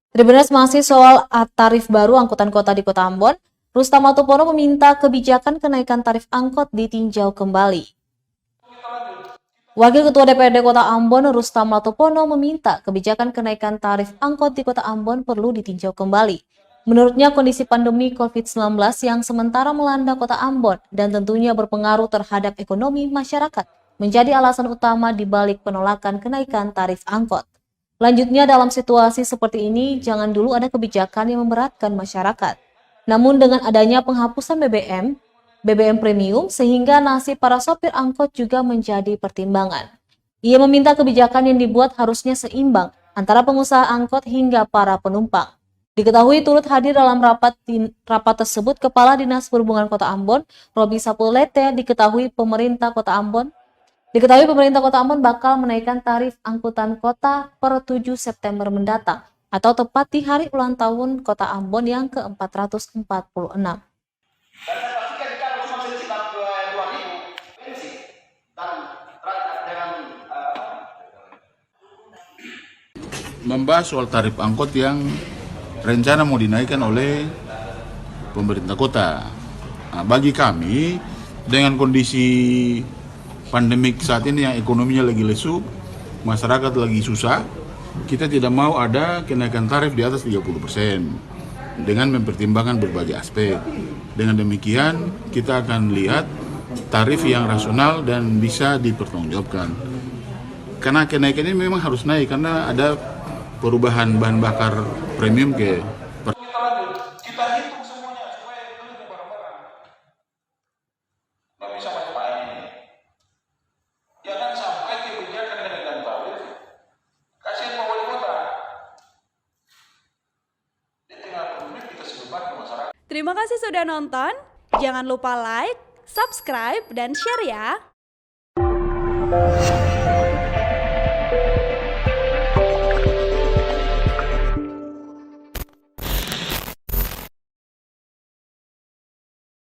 Tribuners masih soal tarif baru angkutan kota di Kota Ambon. Rustam Matopono meminta kebijakan kenaikan tarif angkot ditinjau kembali. Wakil Ketua DPRD Kota Ambon, Rustam Matopono, meminta kebijakan kenaikan tarif angkot di Kota Ambon perlu ditinjau kembali. Menurutnya, kondisi pandemi COVID-19 yang sementara melanda Kota Ambon dan tentunya berpengaruh terhadap ekonomi masyarakat menjadi alasan utama di balik penolakan kenaikan tarif angkot. Lanjutnya, dalam situasi seperti ini, jangan dulu ada kebijakan yang memberatkan masyarakat. Namun dengan adanya penghapusan BBM premium, sehingga nasib para sopir angkot juga menjadi pertimbangan. Ia meminta kebijakan yang dibuat harusnya seimbang antara pengusaha angkot hingga para penumpang. Diketahui turut hadir dalam rapat tersebut Kepala Dinas Perhubungan Kota Ambon, Robi Sapulete. Diketahui pemerintah Kota Ambon bakal menaikkan tarif angkutan kota per 7 September mendatang atau tepat di hari ulang tahun Kota Ambon yang ke-446. Membahas soal tarif angkot yang rencana mau dinaikkan oleh pemerintah kota. Nah, bagi kami dengan kondisi pandemik saat ini yang ekonominya lagi lesu, masyarakat lagi susah, kita tidak mau ada kenaikan tarif di atas 30% dengan mempertimbangkan berbagai aspek. Dengan demikian, kita akan lihat tarif yang rasional dan bisa dipertanggungjawabkan. Karena kenaikan ini memang harus naik karena ada perubahan bahan bakar premium ke kita hitung semuanya supaya itu barang-barang nggak bisa macam ini. Jangan sampai kebijakan kenaikan tarif kasihan Pak Wali Kota di tengah pandemi kita sebeban ke masyarakat. Terima kasih sudah nonton. Jangan lupa like, subscribe, dan share ya.